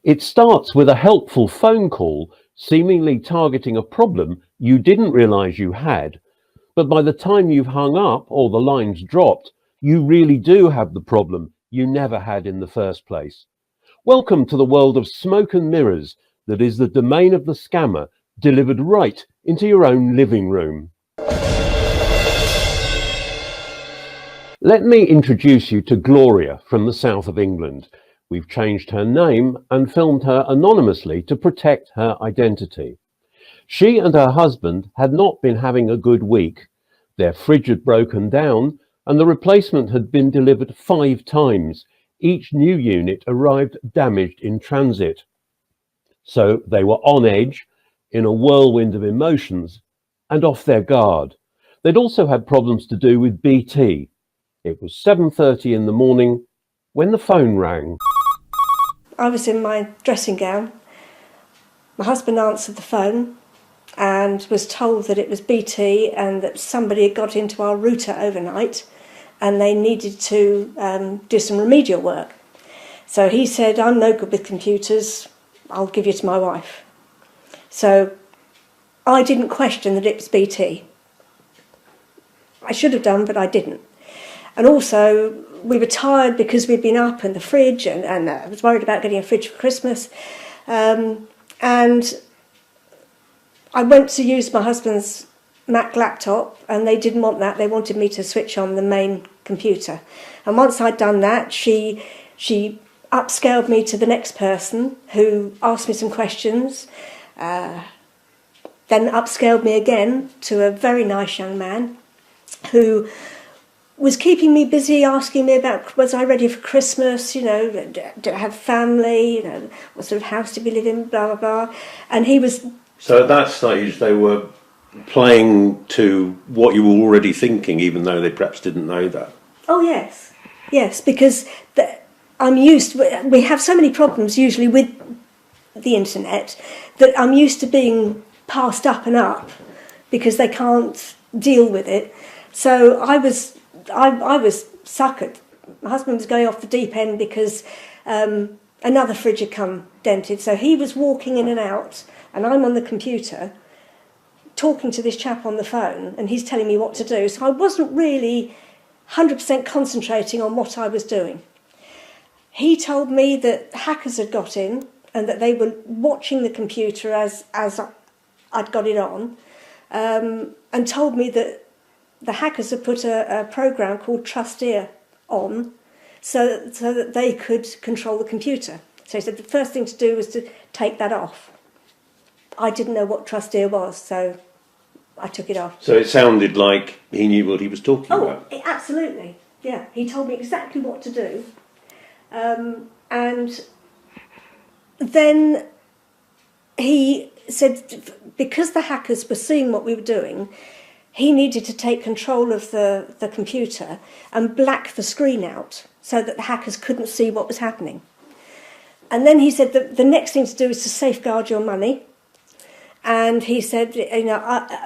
It starts with a helpful phone call, seemingly targeting a problem you didn't realize you had, but by the time you've hung up or the line's dropped, you really do have the problem you never had in the first place. Welcome to the world of smoke and mirrors that is the domain of the scammer, delivered right into your own living room. Let me introduce you to Gloria from the south of England. We've changed her name and filmed her anonymously to protect her identity. She and her husband had not been having a good week. Their fridge had broken down and the replacement had been delivered 5 times. Each new unit arrived damaged in transit. So they were on edge, in a whirlwind of emotions, and off their guard. They'd also had problems to do with BT. It was 7:30 in the morning when the phone rang. I was in my dressing gown. My husband answered the phone and was told that it was BT and that somebody had got into our router overnight and they needed to do some remedial work. So he said, "I'm no good with computers, I'll give you to my wife." So I didn't question that it was BT. I should have done, but I didn't. And also, we were tired because we'd been up in the fridge, and I was worried about getting a fridge for Christmas. And I went to use my husband's Mac laptop, and they didn't want that. They wanted me to switch on the main computer. And once I'd done that, she upscaled me to the next person who asked me some questions, then upscaled me again to a very nice young man who was keeping me busy, asking me about, was I ready for Christmas, do I have family, what sort of house do we live in, blah, blah, blah. And he was... So at that stage they were playing to what you were already thinking, even though they perhaps didn't know that. Oh, yes. Yes, because I'm used... We have so many problems usually with the internet that I'm used to being passed up and up because they can't deal with it. So I was suckered. My husband was going off the deep end because another fridge had come dented. So he was walking in and out, and I'm on the computer talking to this chap on the phone, and he's telling me what to do. So I wasn't really 100% concentrating on what I was doing. He told me that hackers had got in and that they were watching the computer as I'd got it on, and told me that the hackers had put a program called Trusteer on so that they could control the computer. So he said the first thing to do was to take that off. I didn't know what Trusteer was, so I took it off. So it sounded like he knew what he was talking about. Oh, absolutely. Yeah, he told me exactly what to do. And then he said because the hackers were seeing what we were doing, he needed to take control of the computer and black the screen out so that the hackers couldn't see what was happening. And then he said that the next thing to do is to safeguard your money. And he said,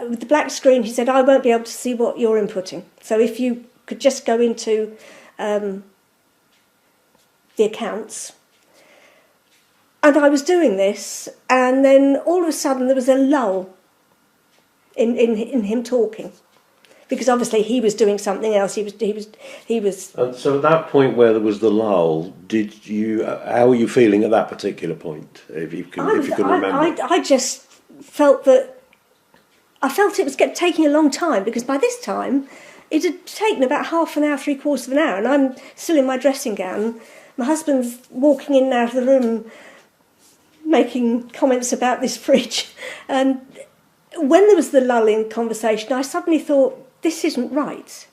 with the black screen, he said, I won't be able to see what you're inputting. So if you could just go into the accounts. And I was doing this, and then all of a sudden there was a lull in him talking, because obviously he was doing something else. He was. And so at that point where there was the lull, how were you feeling at that particular point? If you can remember. I just felt that it was taking a long time, because by this time it had taken about half an hour, 3/4 of an hour, and I'm still in my dressing gown. My husband's walking in and out of the room, making comments about this fridge, and when there was the lull in conversation, I suddenly thought, this isn't right.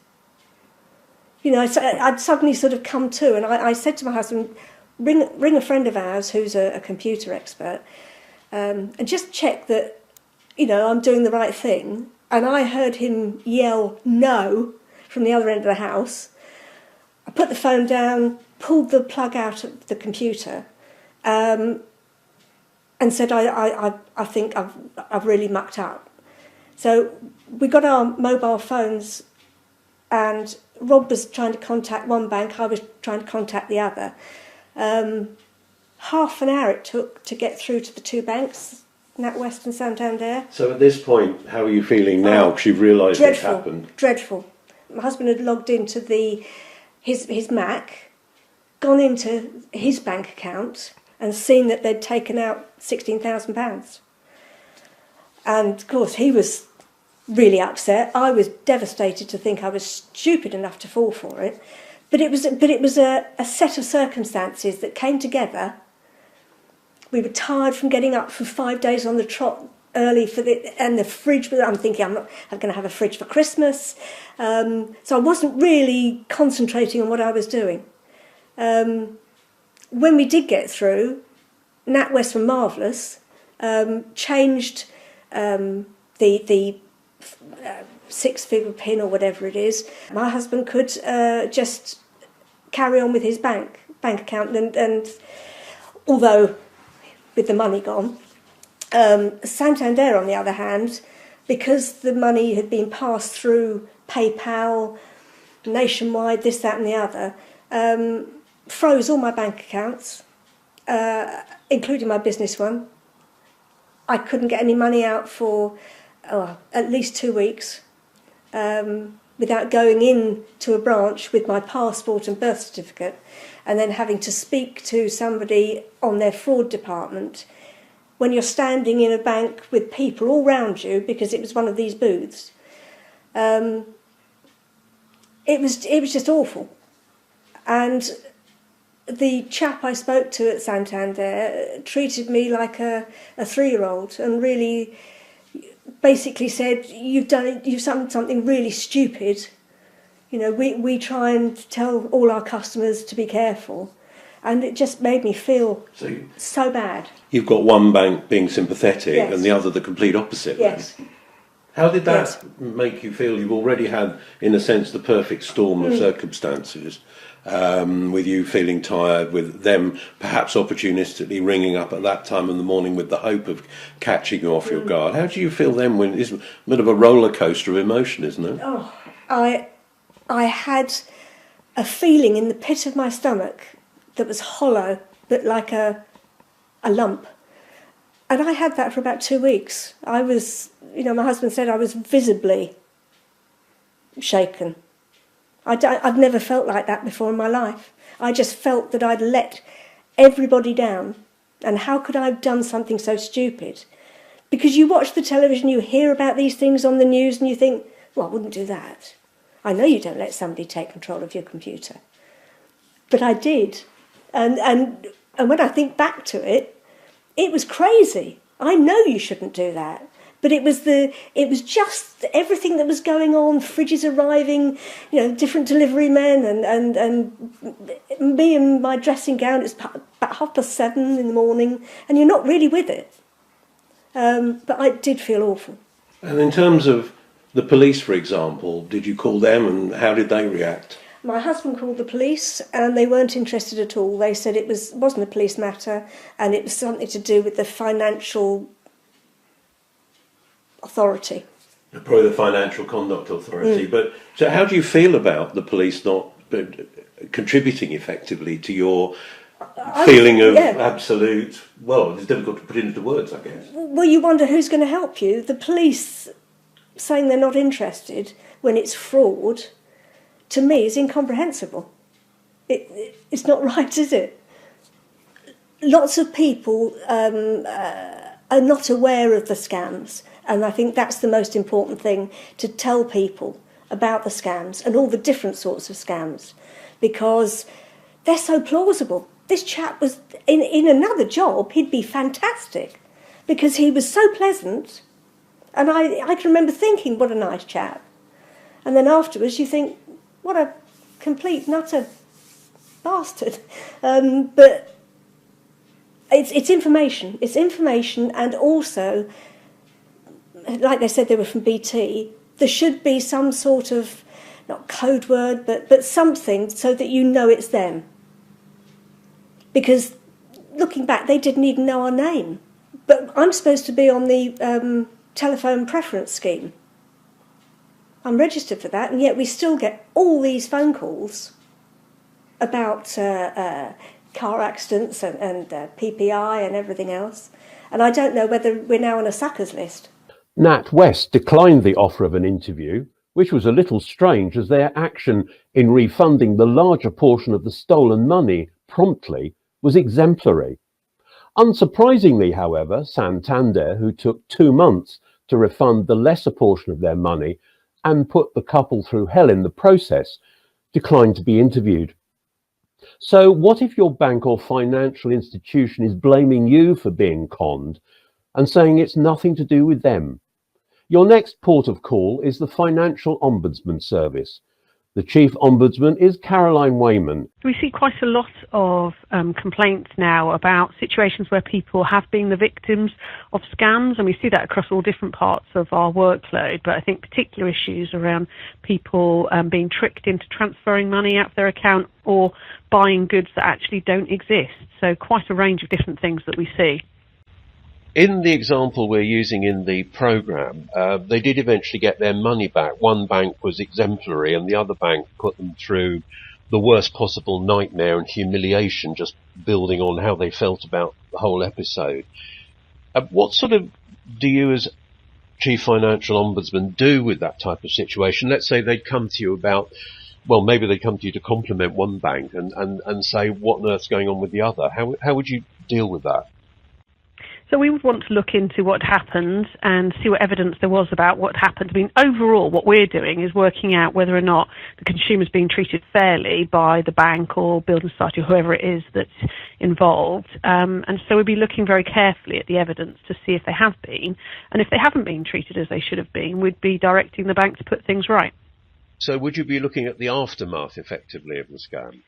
I'd suddenly sort of come to, and I said to my husband, ring a friend of ours who's a computer expert, and just check that, I'm doing the right thing. And I heard him yell, no, from the other end of the house. I put the phone down, pulled the plug out of the computer, and said, I think I've really mucked up. So we got our mobile phones, and Rob was trying to contact one bank, I was trying to contact the other. half an hour it took to get through to the two banks, NatWest and Santander. So at this point, how are you feeling now? Because you've realised it's happened. Dreadful. My husband had logged into his Mac, gone into his bank account and seen that they'd taken out £16,000. And of course he was really upset. I was devastated to think I was stupid enough to fall for it. But it was a set of circumstances that came together. We were tired from getting up for 5 days on the trot early and the fridge. I'm thinking I'm going to have a fridge for Christmas. So I wasn't really concentrating on what I was doing. When we did get through, NatWest were marvellous. Changed the six-figure PIN or whatever it is. My husband could just carry on with his bank account, and although with the money gone, Santander, on the other hand, because the money had been passed through PayPal, Nationwide, this, that and the other, froze all my bank accounts, including my business one. I couldn't get any money out for at least 2 weeks without going in to a branch with my passport and birth certificate and then having to speak to somebody on their fraud department when you're standing in a bank with people all round you, because it was one of these booths. It was just awful. And the chap I spoke to at Santander treated me like a 3-year-old and really basically said, you've done something really stupid. You know, we try and tell all our customers to be careful, and it just made me feel so bad. You've got one bank being sympathetic, yes, and the other the complete opposite. Yes. Then. How did that Yes. make you feel? You've already had, in a sense, the perfect storm of circumstances, with you feeling tired, with them perhaps opportunistically ringing up at that time in the morning with the hope of catching you off your guard. How do you feel then? When it's a bit of a roller coaster of emotion, isn't it? Oh, I had a feeling in the pit of my stomach that was hollow, but like a lump. And I had that for about 2 weeks. I was, my husband said I was visibly shaken. I'd never felt like that before in my life. I just felt that I'd let everybody down. And how could I have done something so stupid? Because you watch the television, you hear about these things on the news, and you think, well, I wouldn't do that. I know you don't let somebody take control of your computer. But I did. And when I think back to it, it was crazy. I know you shouldn't do that. But it was just everything that was going on, fridges arriving, different delivery men, and me in my dressing gown. It's about 7:30 in the morning, and you're not really with it. But I did feel awful. And in terms of the police, for example, did you call them, and how did they react? My husband called the police, and they weren't interested at all. They said it wasn't a police matter, and it was something to do with the financial authority. Probably the Financial Conduct Authority. But so how do you feel about the police not contributing effectively to your feeling of absolute, well, it's difficult to put into words, I guess. Well, you wonder who's going to help you. The police saying they're not interested when it's fraud, to me, is incomprehensible. It's not right, is it? Lots of people are not aware of the scams, and I think that's the most important thing, to tell people about the scams and all the different sorts of scams, because they're so plausible. This chap was, in another job, he'd be fantastic, because he was so pleasant, and I can remember thinking, what a nice chap. And then afterwards you think, what a complete nutter bastard. But it's information. It's information, and also, like they said they were from BT, there should be some sort of, not code word, but something so that you know it's them. Because looking back, they didn't even know our name. But I'm supposed to be on the telephone preference scheme. I'm registered for that, and yet we still get all these phone calls about car accidents and PPI and everything else. And I don't know whether we're now on a suckers list. Nat West declined the offer of an interview, which was a little strange as their action in refunding the larger portion of the stolen money promptly was exemplary. Unsurprisingly, however, Santander, who took 2 months to refund the lesser portion of their money and put the couple through hell in the process, declined to be interviewed. So what if your bank or financial institution is blaming you for being conned and saying it's nothing to do with them? Your next port of call is the Financial Ombudsman Service. The Chief Ombudsman is Caroline Wayman. We see quite a lot of complaints now about situations where people have been the victims of scams, and we see that across all different parts of our workload. But I think particular issues around people being tricked into transferring money out of their account or buying goods that actually don't exist. So quite a range of different things that we see. In the example we're using in the programme, they did eventually get their money back. One bank was exemplary and the other bank put them through the worst possible nightmare and humiliation, just building on how they felt about the whole episode. What sort of do you as Chief Financial Ombudsman do with that type of situation? Let's say they'd come to you about, well, maybe they'd come to you to compliment one bank and say, what on earth's going on with the other? How would you deal with that? So we would want to look into what happened and see what evidence there was about what happened. I mean, overall, what we're doing is working out whether or not the consumer's being treated fairly by the bank or building society or whoever it is that's involved. And so we'd be looking very carefully at the evidence to see if they have been. And if they haven't been treated as they should have been, we'd be directing the bank to put things right. So would you be looking at the aftermath, effectively, of the scam?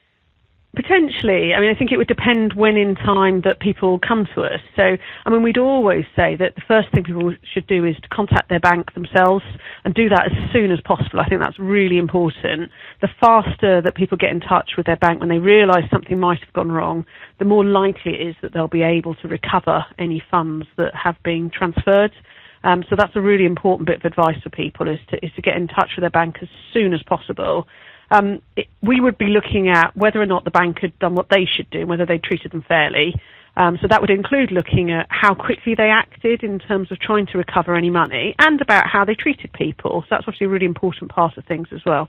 Potentially. I mean, I think it would depend when in time that people come to us. So, I mean, we'd always say that the first thing people should do is to contact their bank themselves and do that as soon as possible. I think that's really important. The faster that people get in touch with their bank when they realise something might have gone wrong, the more likely it is that they'll be able to recover any funds that have been transferred. So that's a really important bit of advice for people is to get in touch with their bank as soon as possible. We would be looking at whether or not the bank had done what they should do and whether they treated them fairly. So that would include looking at how quickly they acted in terms of trying to recover any money and about how they treated people. So that's obviously a really important part of things as well.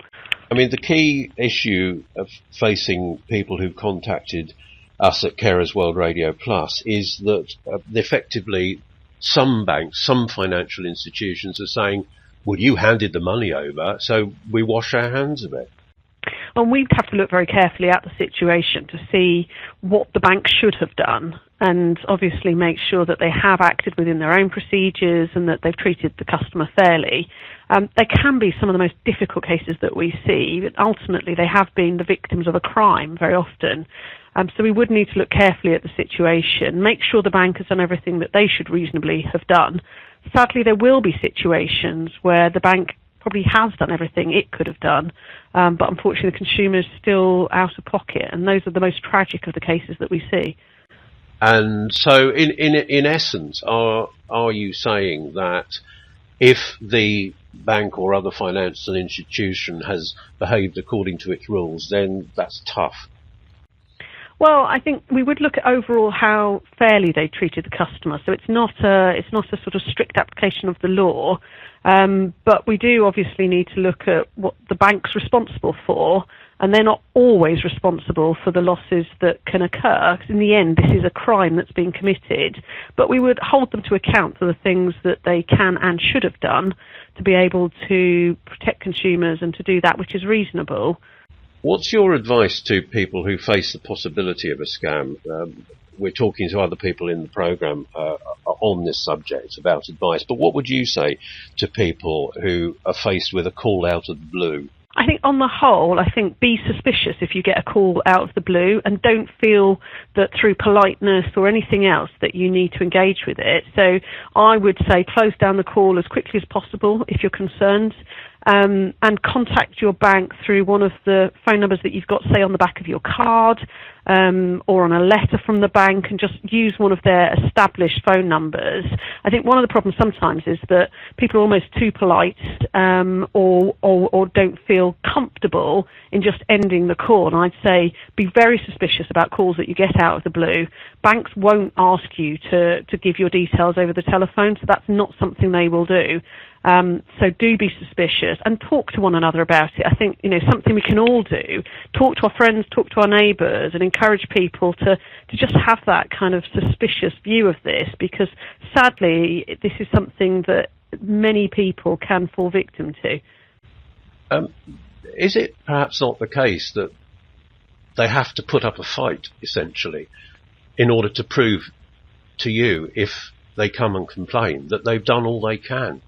I mean, the key issue of facing people who've contacted us at Carers World Radio Plus is that effectively some banks, some financial institutions are saying, well, you handed the money over, so we wash our hands of it. And we'd have to look very carefully at the situation to see what the bank should have done and obviously make sure that they have acted within their own procedures and that they've treated the customer fairly. There can be some of the most difficult cases that we see, but ultimately they have been the victims of a crime very often. So we would need to look carefully at the situation, make sure the bank has done everything that they should reasonably have done. Sadly, there will be situations where the bank probably has done everything it could have done, but unfortunately the consumer is still out of pocket, and those are the most tragic of the cases that we see. And so, in essence, are you saying that if the bank or other financial institution has behaved according to its rules, then that's tough? Well, I think we would look at overall how fairly they treated the customer. So it's not a sort of strict application of the law, but we do obviously need to look at what the bank's responsible for, and they're not always responsible for the losses that can occur. Because in the end, this is a crime that's been committed, but we would hold them to account for the things that they can and should have done to be able to protect consumers and to do that which is reasonable. What's your advice to people who face the possibility of a scam? We're talking to other people in the programme on this subject about advice, but what would you say to people who are faced with a call out of the blue? I think on the whole, be suspicious if you get a call out of the blue and don't feel that through politeness or anything else that you need to engage with it. So I would say close down the call as quickly as possible if you're concerned. and contact your bank through one of the phone numbers that you've got, say, on the back of your card, or on a letter from the bank, and just use one of their established phone numbers. I think one of the problems sometimes is that people are almost too polite, or don't feel comfortable in just ending the call. And I'd say be very suspicious about calls that you get out of the blue. Banks won't ask you to give your details over the telephone, so that's not something they will do. So do be suspicious and talk to one another about it. I think, something we can all do, talk to our friends, talk to our neighbours, and encourage people to just have that kind of suspicious view of this, because sadly this is something that many people can fall victim to. Is it perhaps not the case that they have to put up a fight, essentially, in order to prove to you, if they come and complain, that they've done all they can?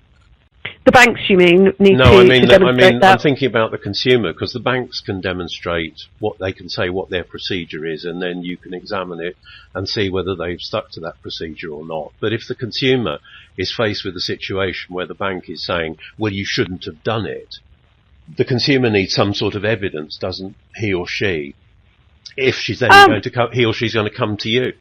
The banks, you mean, need No, to demonstrate that? I'm thinking about the consumer, because the banks can demonstrate what they can say, what their procedure is, and then you can examine it and see whether they've stuck to that procedure or not. But if the consumer is faced with a situation where the bank is saying, well, you shouldn't have done it, the consumer needs some sort of evidence, doesn't he or she, if she's then he or she's going to come to you.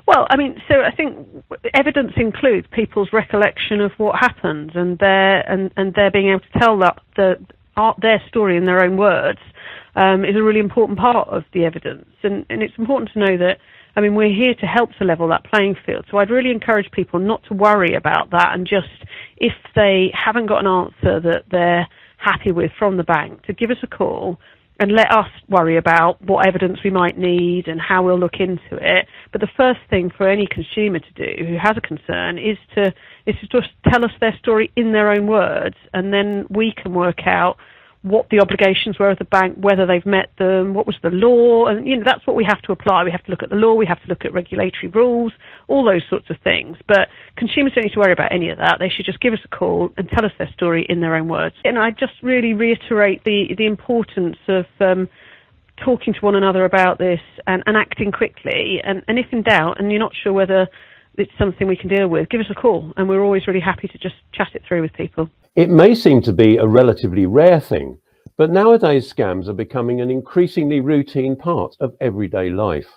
Well, so I think evidence includes people's recollection of what happened, and their being able to tell their story in their own words is a really important part of the evidence. And it's important to know that, we're here to help to level that playing field. So I'd really encourage people not to worry about that, and just, if they haven't got an answer that they're happy with from the bank, to give us a call and let us worry about what evidence we might need and how we'll look into it. But the first thing for any consumer to do who has a concern is to just tell us their story in their own words, and then we can work out what the obligations were of the bank, whether they've met them, what was the law, and that's what we have to apply. We have to look at the law, we have to look at regulatory rules, all those sorts of things. But consumers don't need to worry about any of that. They should just give us a call and tell us their story in their own words. And I just really reiterate the importance of talking to one another about this and acting quickly. And if in doubt, and you're not sure whether it's something we can deal with, give us a call, and we're always really happy to just chat it through with people. It may seem to be a relatively rare thing, but nowadays scams are becoming an increasingly routine part of everyday life.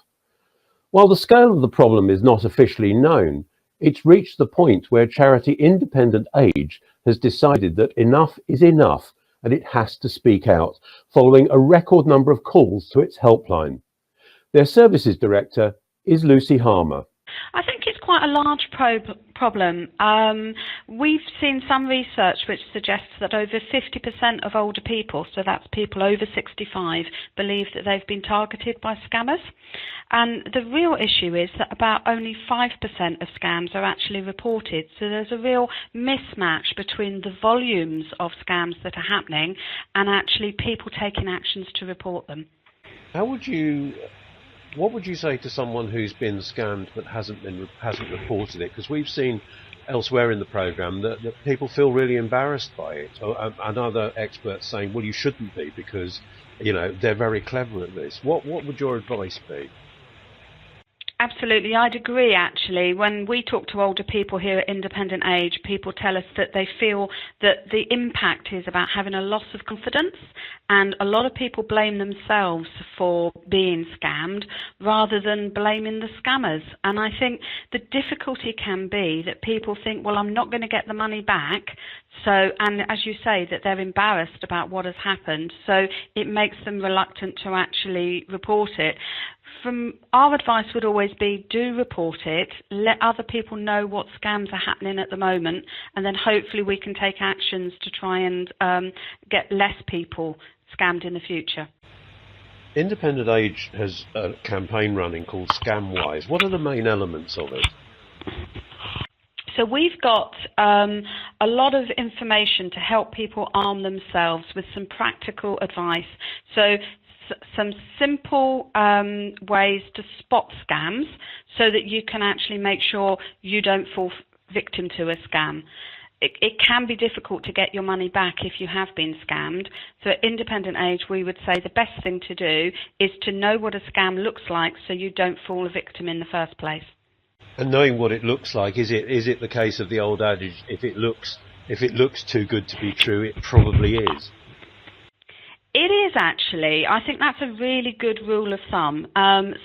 While the scale of the problem is not officially known, it's reached the point where charity Independent Age has decided that enough is enough, and it has to speak out, following a record number of calls to its helpline. Their services director is Lucy Harmer. I think it's quite a large problem. We've seen some research which suggests that over 50% of older people, so that's people over 65, believe that they've been targeted by scammers. And the real issue is that about only 5% of scams are actually reported. So there's a real mismatch between the volumes of scams that are happening and actually people taking actions to report them. What would you say to someone who's been scammed but hasn't reported it? Because we've seen elsewhere in the programme that people feel really embarrassed by it, and other experts saying, well, you shouldn't be, because they're very clever at this. What would your advice be? Absolutely, I'd agree actually. When we talk to older people here at Independent Age, people tell us that they feel that the impact is about having a loss of confidence, and a lot of people blame themselves for being scammed rather than blaming the scammers. And I think the difficulty can be that people think, well, I'm not going to get the money back, and as you say, that they're embarrassed about what has happened, so it makes them reluctant to actually report it. From our advice would always be, do report it, let other people know what scams are happening at the moment, and then hopefully we can take actions to try and get less people scammed in the future. Independent Age has a campaign running called Scamwise. What are the main elements of it? So we've got a lot of information to help people arm themselves with some practical advice. So some simple ways to spot scams so that you can actually make sure you don't fall victim to a scam. It can be difficult to get your money back if you have been scammed. So at Independent Age, we would say the best thing to do is to know what a scam looks like so you don't fall a victim in the first place. And knowing what it looks like, is it the case of the old adage, if it looks if it looks too good to be true, it probably is. It is actually. I think that's a really good rule of thumb.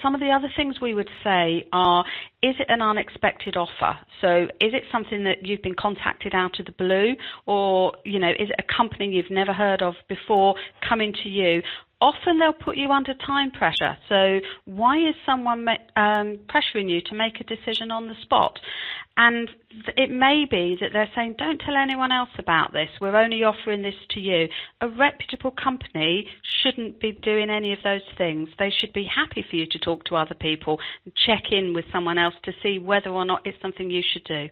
Some of the other things we would say are, is it an unexpected offer? So is it something that you've been contacted out of the blue, or, is it a company you've never heard of before coming to you? Often they'll put you under time pressure. So why is someone pressuring you to make a decision on the spot? And it may be that they're saying, don't tell anyone else about this. We're only offering this to you. A reputable company shouldn't be doing any of those things. They should be happy for you to talk to other people and check in with someone else to see whether or not it's something you should do.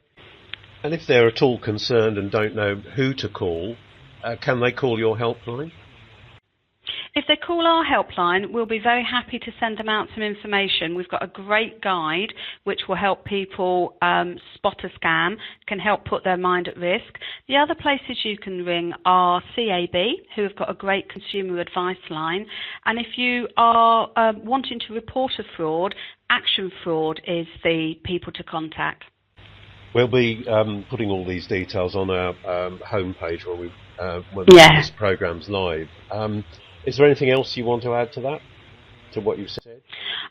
And if they're at all concerned and don't know who to call, can they call your helpline? If they call our helpline, we'll be very happy to send them out some information. We've got a great guide which will help people spot a scam, can help put their mind at risk. The other places you can ring are CAB, who have got a great consumer advice line. And if you are wanting to report a fraud, Action Fraud is the people to contact. We'll be putting all these details on our homepage when this programme's live. Is there anything else you want to add to that, to what you've said?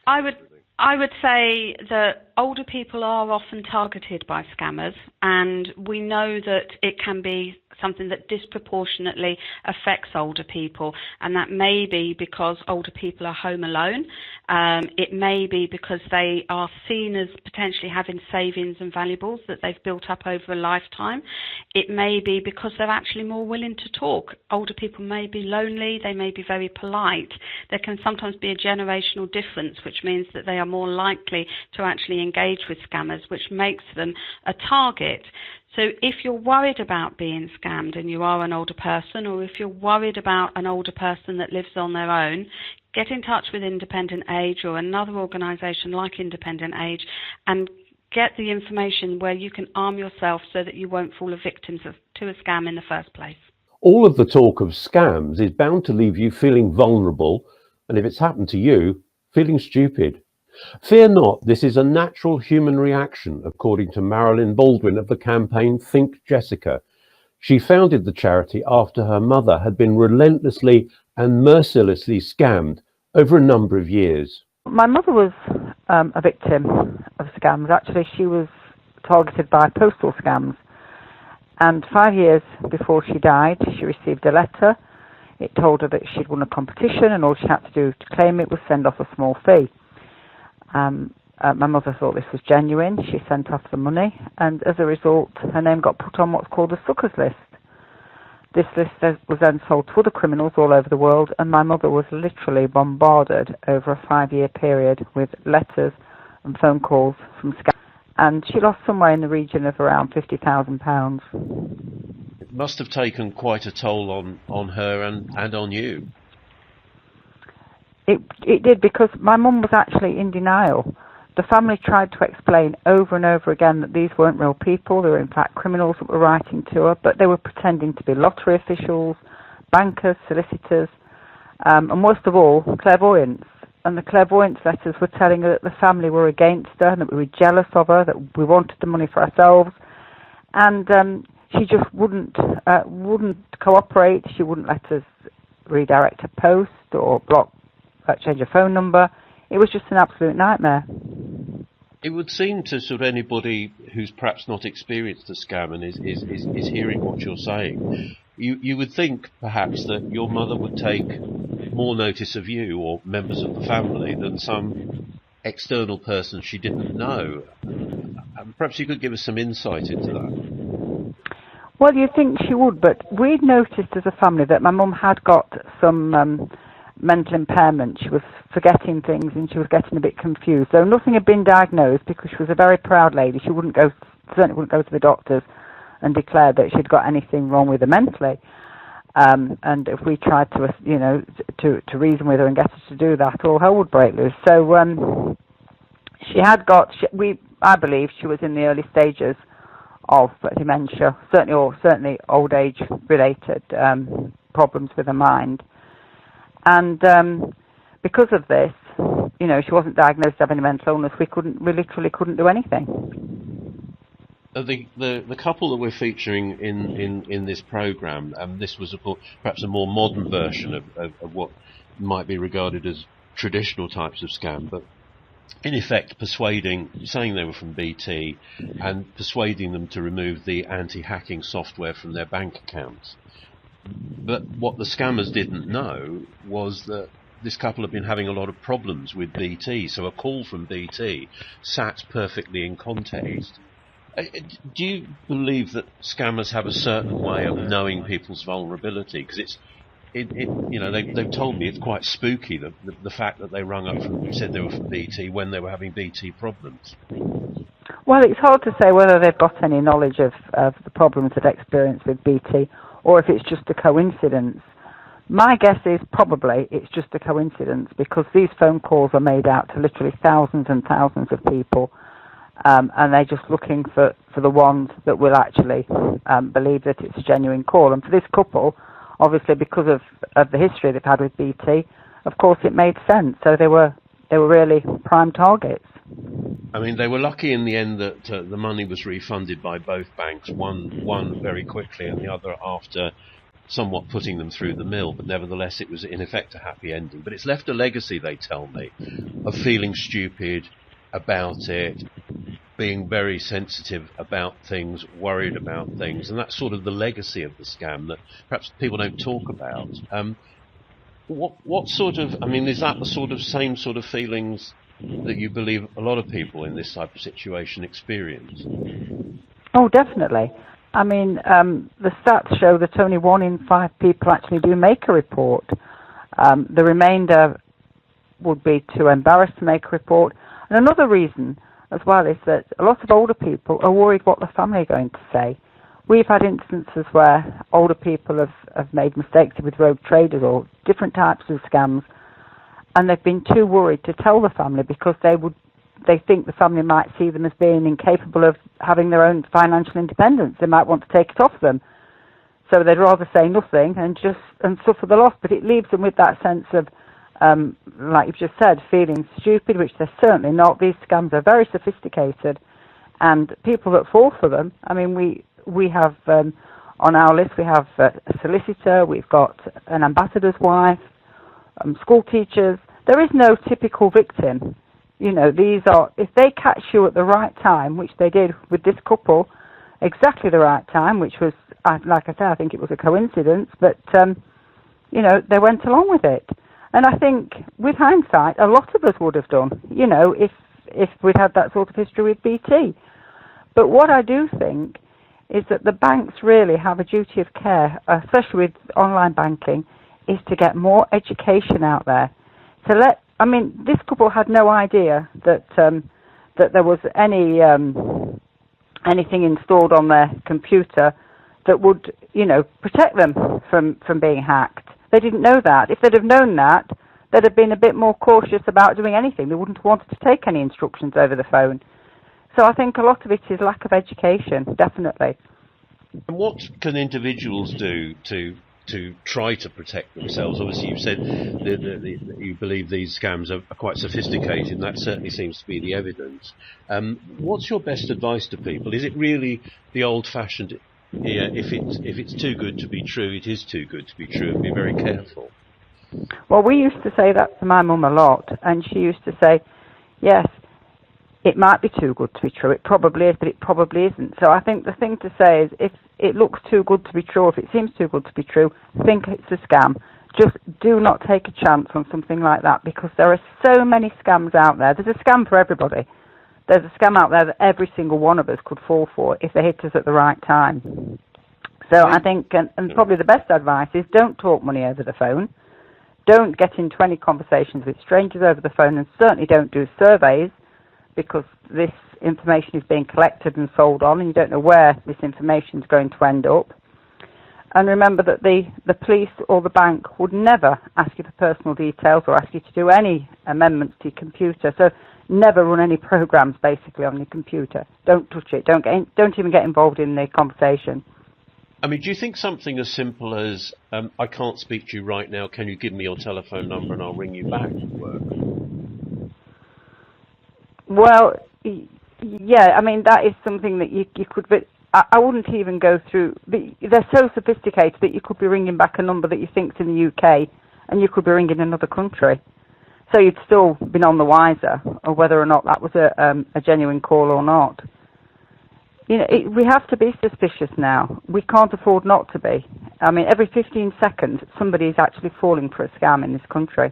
I would say that older people are often targeted by scammers, and we know that it can be something that disproportionately affects older people, and that may be because older people are home alone. It may be because they are seen as potentially having savings and valuables that they've built up over a lifetime. It may be because they're actually more willing to talk. Older people may be lonely, they may be very polite. There can sometimes be a generational difference, which means that they are more likely to actually engage with scammers, which makes them a target. So if you're worried about being scammed and you are an older person, or if you're worried about an older person that lives on their own, get in touch with Independent Age or another organisation like Independent Age and get the information where you can arm yourself so that you won't fall a victim to a scam in the first place. All of the talk of scams is bound to leave you feeling vulnerable, and if it's happened to you, feeling stupid. Fear not, this is a natural human reaction, according to Marilyn Baldwin of the campaign Think Jessica. She founded the charity after her mother had been relentlessly and mercilessly scammed over a number of years. My mother was a victim of scams. Actually, she was targeted by postal scams. And 5 years before she died, she received a letter. It told her that she'd won a competition and all she had to do to claim it was send off a small fee. My mother thought this was genuine. She sent off the money, and as a result, her name got put on what's called a suckers list. This list was then sold to other criminals all over the world, and my mother was literally bombarded over a 5-year period with letters and phone calls from scams, and she lost somewhere in the region of around £50,000. It must have taken quite a toll on her and on you. It did, because my mum was actually in denial. The family tried to explain over and over again that these weren't real people, they were in fact criminals that were writing to her, but they were pretending to be lottery officials, bankers, solicitors, and worst of all, clairvoyants. And the clairvoyance letters were telling her that the family were against her, and that we were jealous of her, that we wanted the money for ourselves. And she just wouldn't cooperate. She wouldn't let us redirect a post or change a phone number. It was just an absolute nightmare. It would seem to sort of anybody who's perhaps not experienced a scam and is hearing what you're saying, you would think perhaps that your mother would take more notice of you or members of the family than some external person she didn't know. Perhaps you could give us some insight into that. Well, you'd think she would, but we'd noticed as a family that my mum had got some mental impairment. She was forgetting things and she was getting a bit confused. So nothing had been diagnosed, because she was a very proud lady. She certainly wouldn't go to the doctors and declare that she'd got anything wrong with her mentally. And if we tried to reason with her and get her to do that, all hell would break loose. So I believe she was in the early stages of dementia, certainly old age related problems with her mind. And because of this, she wasn't diagnosed to have any mental illness. We literally couldn't do anything. the couple that we're featuring in this programme, this was perhaps a more modern version of what might be regarded as traditional types of scam, but in effect saying they were from BT and persuading them to remove the anti-hacking software from their bank accounts. But what the scammers didn't know was that this couple have been having a lot of problems with BT, so a call from BT sat perfectly in context. Do you believe that scammers have a certain way of knowing people's vulnerability? Because they've told me it's quite spooky, the fact that they rung up and said they were from BT when they were having BT problems. Well, it's hard to say whether they've got any knowledge of the problems they've experienced with BT or if it's just a coincidence. My guess is probably it's just a coincidence, because these phone calls are made out to literally thousands and thousands of people, and they're just looking for the ones that will actually believe that it's a genuine call. And for this couple, obviously because of the history they've had with BT, of course it made sense. So they were really prime targets. I mean, they were lucky in the end that the money was refunded by both banks, one very quickly and the other after somewhat putting them through the mill, but nevertheless it was in effect a happy ending. But it's left a legacy, they tell me, of feeling stupid about it, being very sensitive about things, worried about things, and that's sort of the legacy of the scam that perhaps people don't talk about. What sort of, I mean, is that the same sort of feelings that you believe a lot of people in this type of situation experience? Oh, definitely. I mean, the stats show that only 1 in 5 people actually do make a report. The remainder would be too embarrassed to make a report. And another reason as well is that a lot of older people are worried what the family are going to say. We've had instances where older people have made mistakes with rogue traders or different types of scams, and they've been too worried to tell the family because they think the family might see them as being incapable of having their own financial independence. They might want to take it off them. So they'd rather say nothing and suffer the loss. But it leaves them with that sense of, like you've just said, feeling stupid, which they're certainly not. These scams are very sophisticated, and people that fall for them, I mean, we have on our list, we have a solicitor, we've got an ambassador's wife, school teachers. There is no typical victim. You know, these are, if they catch you at the right time, which they did with this couple, exactly the right time, which was, like I said, I think it was a coincidence, but, you know, they went along with it. And I think, with hindsight, a lot of us would have done, you know, if we'd had that sort of history with BT. But what I do think is that the banks really have a duty of care, especially with online banking, is to get more education out there. I mean, this couple had no idea that there was anything installed on their computer that would, you know, protect them from being hacked. They didn't know that. If they'd have known that, they'd have been a bit more cautious about doing anything. They wouldn't have wanted to take any instructions over the phone. So I think a lot of it is lack of education, definitely. And what can individuals do to try to protect themselves? Obviously, you've said that you believe these scams are quite sophisticated, and that certainly seems to be the evidence. What's your best advice to people? Is it really the old-fashioned, if it's too good to be true, it is too good to be true, and be very careful? Well, we used to say that to my mum a lot, and she used to say, yes, it might be too good to be true. It probably is, but it probably isn't. So I think the thing to say is, if it looks too good to be true, if it seems too good to be true, think it's a scam. Just do not take a chance on something like that, because there are so many scams out there. There's a scam for everybody. There's a scam out there that every single one of us could fall for if they hit us at the right time. So I think, and probably the best advice is, don't talk money over the phone. Don't get into any conversations with strangers over the phone, and certainly don't do surveys, because this information is being collected and sold on, and you don't know where this information is going to end up. And remember that the police or the bank would never ask you for personal details or ask you to do any amendments to your computer. So never run any programs, basically, on your computer. Don't touch it. Don't even get involved in the conversation. I mean, do you think something as simple as, I can't speak to you right now, can you give me your telephone number and I'll ring you back would work? Well, Yeah, I mean, that is something that you could, but I wouldn't even go through. They're so sophisticated that you could be ringing back a number that you think's in the UK, and you could be ringing another country. So you'd still be none the wiser of whether or not that was a genuine call or not. You know, we have to be suspicious now. We can't afford not to be. I mean, every 15 seconds, somebody is actually falling for a scam in this country.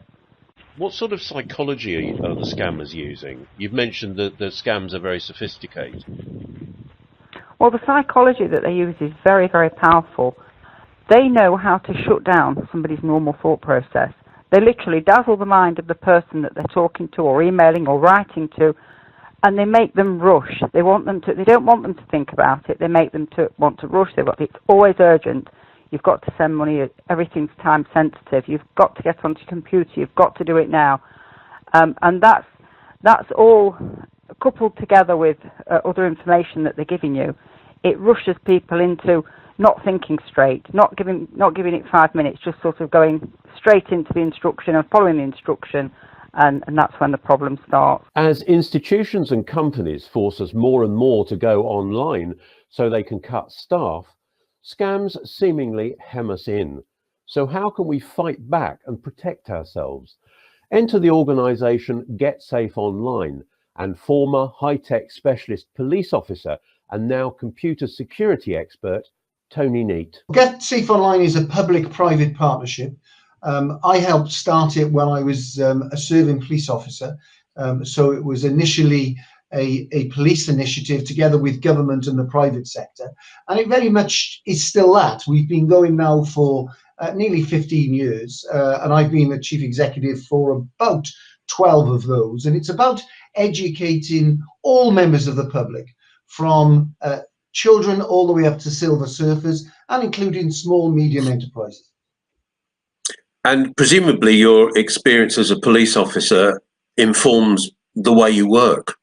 What sort of psychology are the scammers using? You've mentioned that the scams are very sophisticated. Well, the psychology that they use is very, very powerful. They know how to shut down somebody's normal thought process. They literally dazzle the mind of the person that they're talking to or emailing or writing to, and they make them rush. They don't want them to think about it. They make them to want to rush. It's always urgent. You've got to send money. Everything's time sensitive. You've got to get onto your computer. You've got to do it now. And that's all coupled together with other information that they're giving you. It rushes people into not thinking straight, not giving it 5 minutes, just sort of going straight into the instruction and following the instruction. And that's when the problem starts. As institutions and companies force us more and more to go online so they can cut staff, scams seemingly hem us in. So how can we fight back and protect ourselves? Enter the organisation Get Safe Online, and former high-tech specialist police officer and now computer security expert, Tony Neate. Get Safe Online is a public-private partnership. I helped start it when I was a serving police officer. So it was initially a police initiative together with government and the private sector. And it very much is still that. We've been going now for nearly 15 years. And I've been the chief executive for about 12 of those. And it's about educating all members of the public, from children all the way up to silver surfers, and including small, medium enterprises. And presumably your experience as a police officer informs the way you work.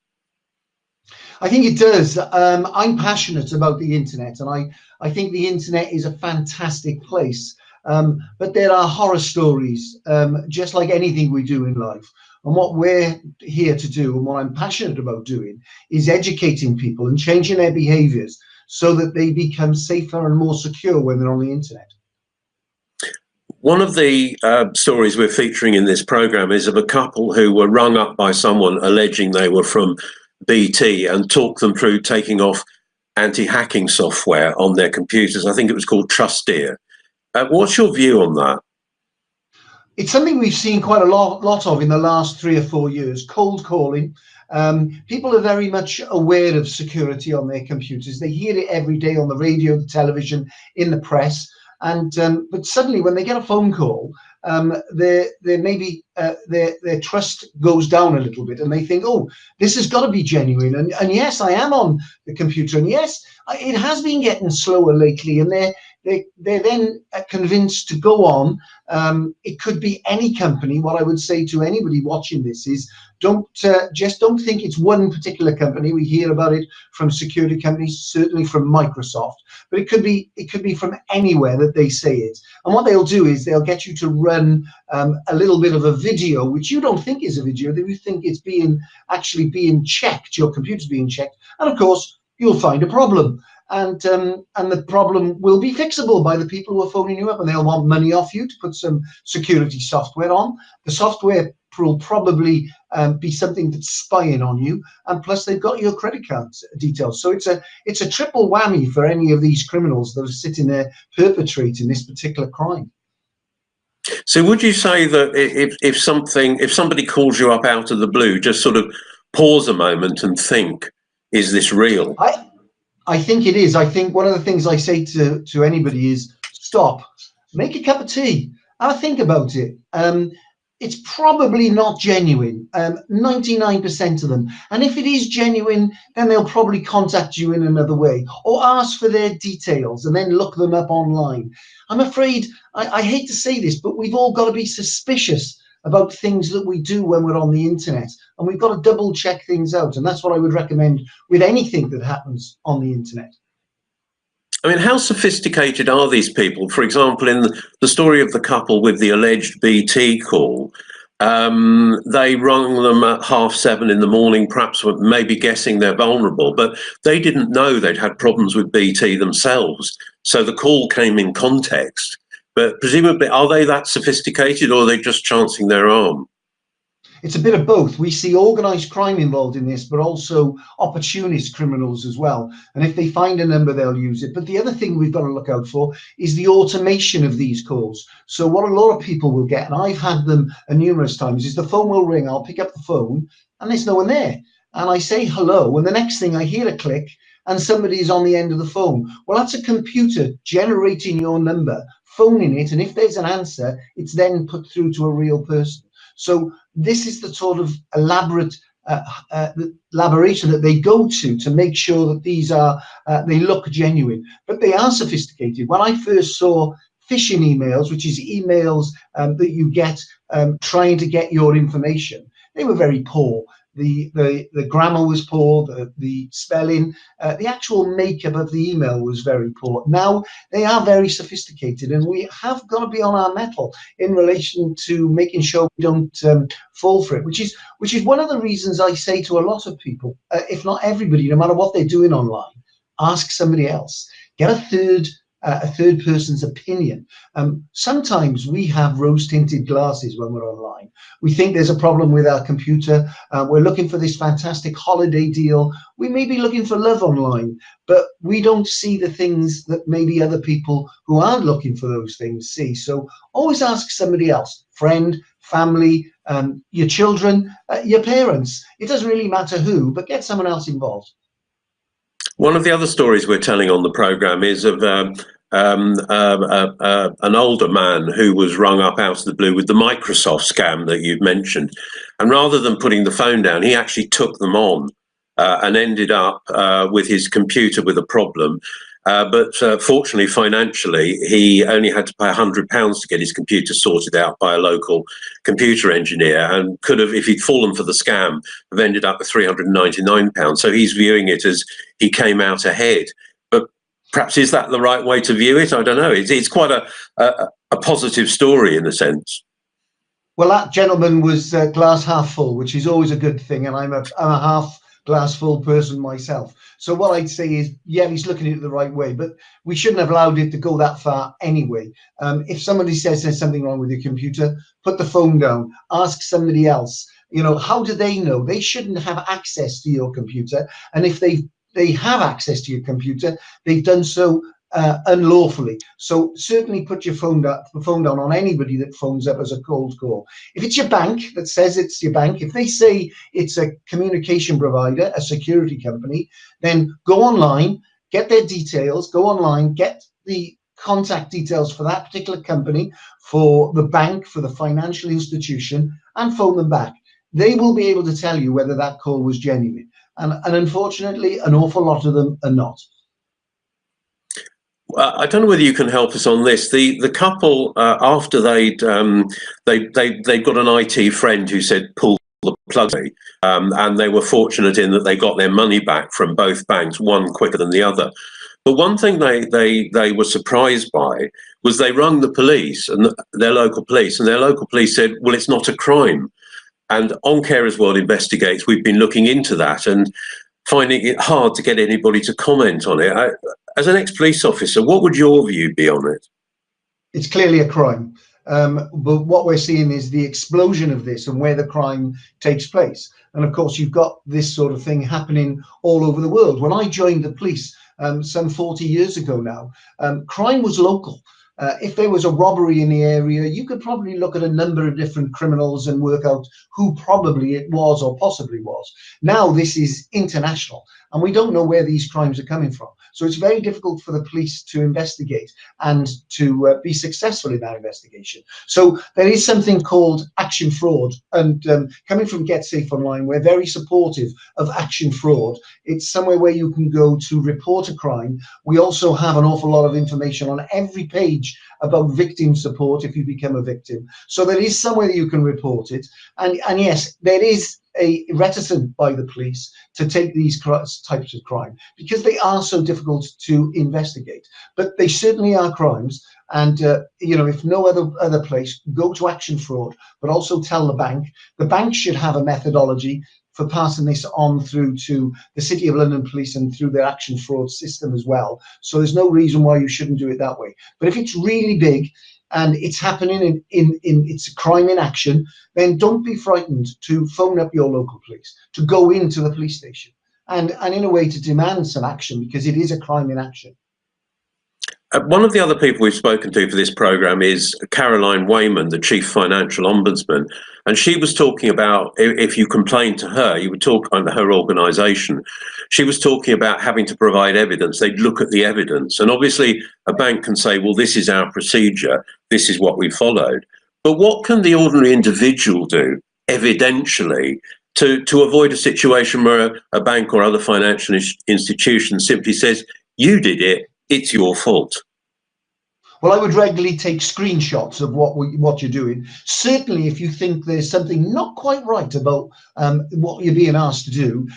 I think it does. I'm passionate about the internet, and I think the internet is a fantastic place. But there are horror stories, just like anything we do in life. And what we're here to do, and what I'm passionate about doing, is educating people and changing their behaviors so that they become safer and more secure when they're on the internet. One of the stories we're featuring in this program is of a couple who were rung up by someone alleging they were from BT and talked them through taking off anti-hacking software on their computers. I think it was called Trusteer. What's your view on that? It's something we've seen quite a lot of in the last 3 or 4 years. Cold calling. People are very much aware of security on their computers. They hear it every day on the radio, the television, in the press. And but suddenly, when they get a phone call, their trust goes down a little bit, and they think, "Oh, this has got to be genuine." And yes, I am on the computer, and yes, it has been getting slower lately. And they're then convinced to go on. It could be any company. What I would say to anybody watching this is, don't think it's one particular company. We hear about it from security companies, certainly from Microsoft, but it could be from anywhere that they say it. And what they'll do is they'll get you to run a little bit of a video, which you don't think is a video. You think it's actually being checked. Your computer's being checked, and of course you'll find a problem. And the problem will be fixable by the people who are phoning you up, and they'll want money off you to put some security software on. The software will probably be something that's spying on you, and plus they've got your credit card details. So it's a triple whammy for any of these criminals that are sitting there perpetrating this particular crime. So would you say that if somebody calls you up out of the blue, just sort of pause a moment and think, is this real? I think it is. I think one of the things I say to anybody is, stop, make a cup of tea, have a think about it. It's probably not genuine, 99% of them. And if it is genuine, then they'll probably contact you in another way, or ask for their details and then look them up online. I'm afraid, I hate to say this, but we've all got to be suspicious about things that we do when we're on the internet, and we've got to double check things out. And that's what I would recommend with anything that happens on the internet. I mean, how sophisticated are these people? For example, in the story of the couple with the alleged BT call, They rung them at 7:30 in the morning, perhaps maybe guessing they're vulnerable, but they didn't know they'd had problems with BT themselves. So the call came in context. But presumably, are they that sophisticated, or are they just chancing their arm? It's a bit of both. We see organised crime involved in this, but also opportunist criminals as well. And if they find a number, they'll use it. But the other thing we've got to look out for is the automation of these calls. So what a lot of people will get, and I've had them numerous times, is the phone will ring, I'll pick up the phone, and there's no one there. And I say hello, and the next thing I hear a click, and somebody's on the end of the phone. Well, that's a computer generating your number, phoning it, and if there's an answer, it's then put through to a real person. So this is the sort of elaborate elaboration that they go to make sure that these are, they look genuine, but they are sophisticated. When I first saw phishing emails, which is emails that you get trying to get your information, they were very poor. The grammar was poor, the spelling, the actual makeup of the email was very poor. Now they are very sophisticated, and we have got to be on our mettle in relation to making sure we don't fall for it, which is one of the reasons I say to a lot of people, if not everybody, no matter what they're doing online, ask somebody else, get a third person's opinion. Sometimes we have rose-tinted glasses when we're online. We think there's a problem with our computer. We're looking for this fantastic holiday deal. We may be looking for love online, but we don't see the things that maybe other people who aren't looking for those things see. So always ask somebody else, friend, family, your children, your parents. It doesn't really matter who, but get someone else involved. One of the other stories we're telling on the programme is of an older man who was rung up out of the blue with the Microsoft scam that you've mentioned. And rather than putting the phone down, he actually took them on and ended up with his computer with a problem. But fortunately, financially, he only had to pay £100 to get his computer sorted out by a local computer engineer, and could have, if he'd fallen for the scam, have ended up with £399. So he's viewing it as he came out ahead. But perhaps is that the right way to view it? I don't know. It's quite a positive story in a sense. Well, that gentleman was glass half full, which is always a good thing, and I'm a half glass full person myself. So what I'd say is, yeah, he's looking at it the right way, but we shouldn't have allowed it to go that far anyway. If somebody says there's something wrong with your computer, put the phone down, ask somebody else. You know, how do they know? They shouldn't have access to your computer, and if they have access to your computer, they've done so unlawfully. So certainly put your phone down on anybody that phones up as a cold call. If it's your bank that says it's your bank, if they say it's a communication provider, a security company, then go online, get their details, go online, get the contact details for that particular company, for the bank, for the financial institution, and phone them back. They will be able to tell you whether that call was genuine. And unfortunately, an awful lot of them are not. I don't know whether you can help us on this. The couple, after they got an IT friend who said pull the plug, and they were fortunate in that they got their money back from both banks, one quicker than the other. But one thing they were surprised by was they rung the police, and their local police, and their local police said, well, it's not a crime. And on Carers World Investigates, we've been looking into that and finding it hard to get anybody to comment on it. As an ex-police officer, what would your view be on it? It's clearly a crime. But what we're seeing is the explosion of this and where the crime takes place. And of course, you've got this sort of thing happening all over the world. When I joined the police some 40 years ago now, crime was local. If there was a robbery in the area, you could probably look at a number of different criminals and work out who probably it was or possibly was. Now this is international, and we don't know where these crimes are coming from. So it's very difficult for the police to investigate and to be successful in that investigation. So there is something called Action Fraud, and coming from Get Safe Online, we're very supportive of Action Fraud. It's somewhere where you can go to report a crime. We also have an awful lot of information on every page about victim support if you become a victim. So there is somewhere that you can report it. And yes, there is reticent by the police to take these types of crime because they are so difficult to investigate. But they certainly are crimes. And, if no other place, go to Action Fraud, but also tell the bank. The bank should have a methodology for passing this on through to the City of London Police and through their Action Fraud system as well. So there's no reason why you shouldn't do it that way. But if it's really big and it's happening it's a crime in action, then don't be frightened to phone up your local police, to go into the police station and in a way to demand some action, because it is a crime in action. One of the other people we've spoken to for this programme is Caroline Wayman, the Chief Financial Ombudsman. And she was talking about, if you complained to her, you would talk under her organisation. She was talking about having to provide evidence. They'd look at the evidence. And obviously a bank can say, well, this is our procedure. This is what we followed. But what can the ordinary individual do, evidentially, to avoid a situation where a bank or other financial institution simply says, you did it, it's your fault? Well, I would regularly take screenshots of what you're doing. Certainly, if you think there's something not quite right about what you're being asked to do,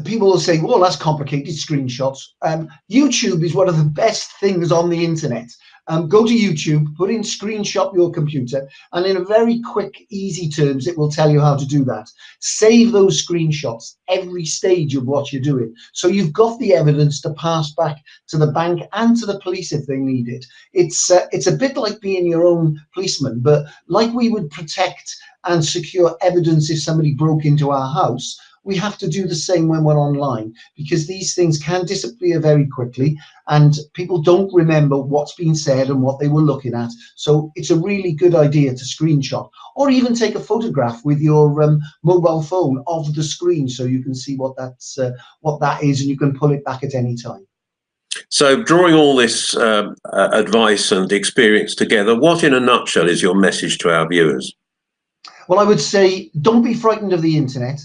people will say, well, that's complicated, screenshots. YouTube is one of the best things on the internet. Go to YouTube, put in screenshot your computer, and in a very quick, easy terms, it will tell you how to do that. Save those screenshots every stage of what you're doing. So you've got the evidence to pass back to the bank and to the police if they need it. It's a bit like being your own policeman, but like we would protect and secure evidence if somebody broke into our house, we have to do the same when we're online, because these things can disappear very quickly and people don't remember what's been said and what they were looking at. So it's a really good idea to screenshot or even take a photograph with your mobile phone of the screen so you can see what that is, and you can pull it back at any time. So drawing all this advice and experience together, what in a nutshell is your message to our viewers? Well, I would say don't be frightened of the internet.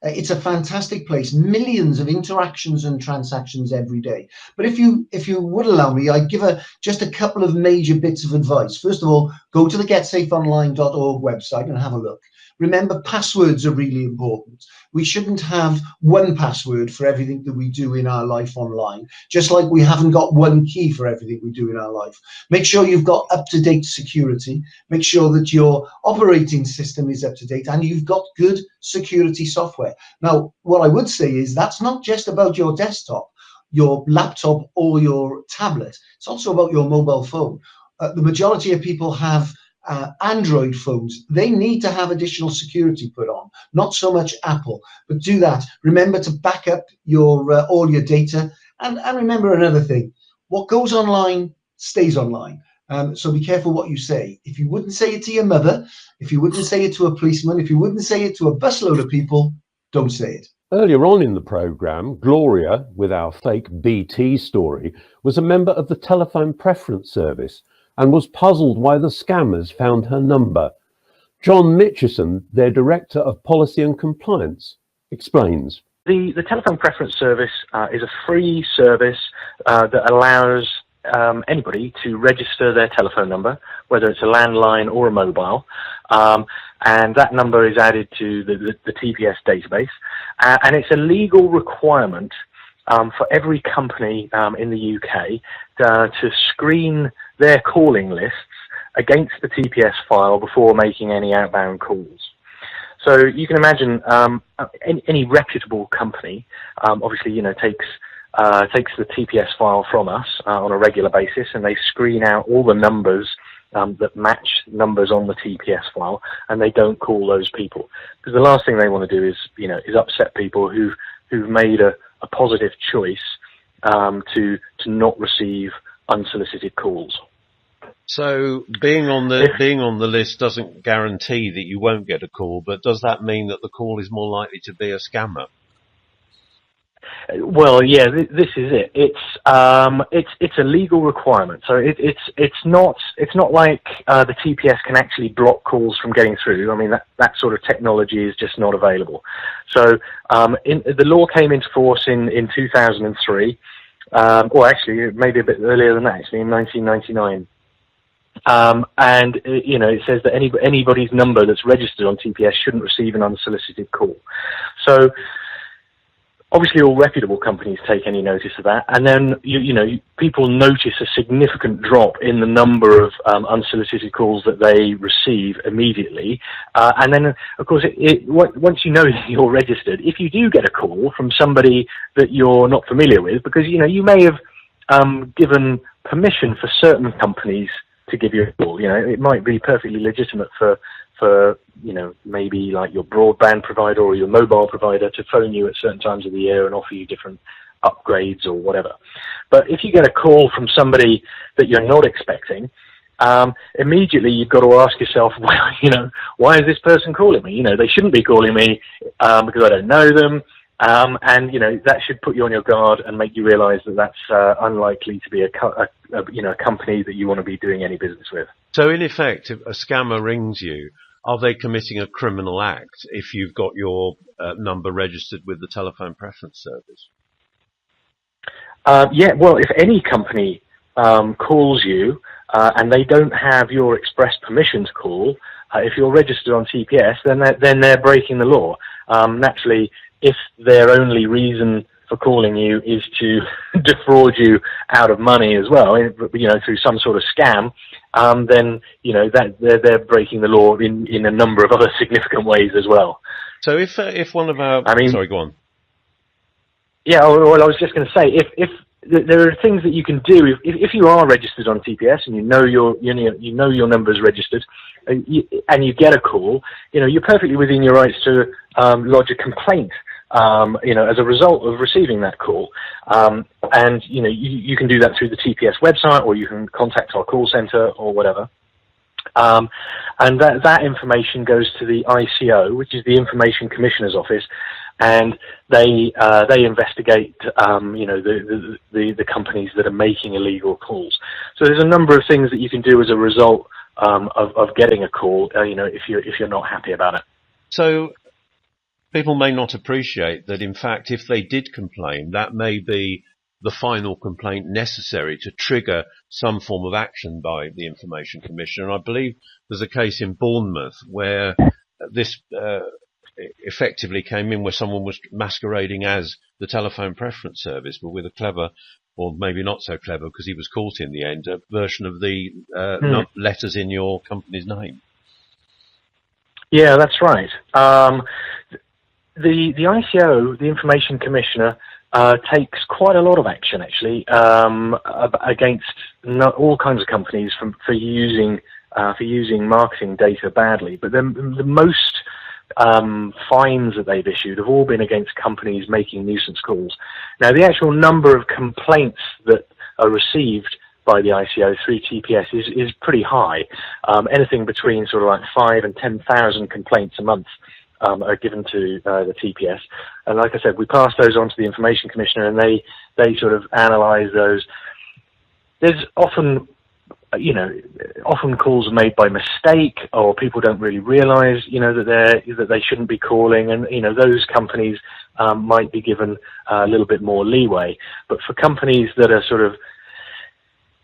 It's a fantastic place, millions of interactions and transactions every day. But if you would allow me, I'd give just a couple of major bits of advice. First of all, go to the getsafeonline.org website and have a look. Remember, passwords are really important. We shouldn't have one password for everything that we do in our life online, just like we haven't got one key for everything we do in our life. Make sure you've got up-to-date security. Make sure that your operating system is up-to-date and you've got good security software. Now, what I would say is that's not just about your desktop, your laptop or your tablet. It's also about your mobile phone. The majority of people have Android phones. They need to have additional security put on, not so much Apple, but do that. Remember to back up your all your data, and remember another thing: what goes online stays online. So be careful what you say. If you wouldn't say it to your mother, if you wouldn't say it to a policeman, if you wouldn't say it to a busload of people, don't say it. Earlier on in the programme, Gloria, with our fake BT story, was a member of the telephone preference service and was puzzled why the scammers found her number. John Mitchison, their Director of Policy and Compliance, explains. The telephone preference service is a free service that allows anybody to register their telephone number, whether it's a landline or a mobile, and that number is added to the TPS database, and it's a legal requirement for every company in the UK to screen their calling lists against the TPS file before making any outbound calls. So you can imagine any reputable company obviously takes the TPS file from us on a regular basis, and they screen out all the numbers that match numbers on the TPS file, and they don't call those people, because the last thing they want to do is upset people who've made a positive choice to not receive unsolicited calls. So being on the list doesn't guarantee that you won't get a call, but does that mean that the call is more likely to be a scammer? Well, yeah, this is it. It's a legal requirement. So it's not like the TPS can actually block calls from getting through. I mean, that sort of technology is just not available. So the law came into force in 2003, or actually maybe a bit earlier than that, actually in 1999. And it says that anybody's number that's registered on TPS shouldn't receive an unsolicited call. So obviously all reputable companies take any notice of that, and then people notice a significant drop in the number of unsolicited calls that they receive immediately. And then, of course, once you know that you're registered, if you do get a call from somebody that you're not familiar with, because you may have given permission for certain companies to give you a call. It might be perfectly legitimate for maybe like your broadband provider or your mobile provider to phone you at certain times of the year and offer you different upgrades or whatever. But if you get a call from somebody that you're not expecting, immediately you've got to ask yourself, well, why is this person calling me? They shouldn't be calling me because I don't know them. And that should put you on your guard and make you realise that that's unlikely to be a company that you want to be doing any business with. So in effect, if a scammer rings you, are they committing a criminal act if you've got your number registered with the telephone preference service? Yeah, well, if any company calls you and they don't have your express permission to call, if you're registered on TPS, then they're breaking the law. Naturally, if their only reason for calling you is to defraud you out of money as well, through some sort of scam, then that they're breaking the law in a number of other significant ways as well. So if one of our, sorry, go on. Yeah, well, I was just going to say, if there are things that you can do if you are registered on TPS and you know your number is registered, and you get a call, you're perfectly within your rights to lodge a complaint. As a result of receiving that call. And you can do that through the TPS website, or you can contact our call centre or whatever. And that information goes to the ICO, which is the Information Commissioner's Office, and they investigate the companies that are making illegal calls. So there's a number of things that you can do as a result of getting a call, if you're not happy about it. So people may not appreciate that, in fact, if they did complain, that may be the final complaint necessary to trigger some form of action by the Information Commissioner. And I believe there's a case in Bournemouth where this effectively came in, where someone was masquerading as the telephone preference service, but with a clever, or maybe not so clever because he was caught in the end, a version of the letters in your company's name. Yeah, that's right. The ICO, the Information Commissioner, takes quite a lot of action actually against all kinds of companies for using marketing data badly. But the most fines that they've issued have all been against companies making nuisance calls. Now, the actual number of complaints that are received by the ICO through TPS is pretty high. Anything between sort of like 5,000 and 10,000 complaints a month are given to the TPS, and like I said, we pass those on to the Information Commissioner, and they sort of analyse those. There's often calls are made by mistake, or people don't really realise, that they shouldn't be calling, and those companies might be given a little bit more leeway. But for companies that are sort of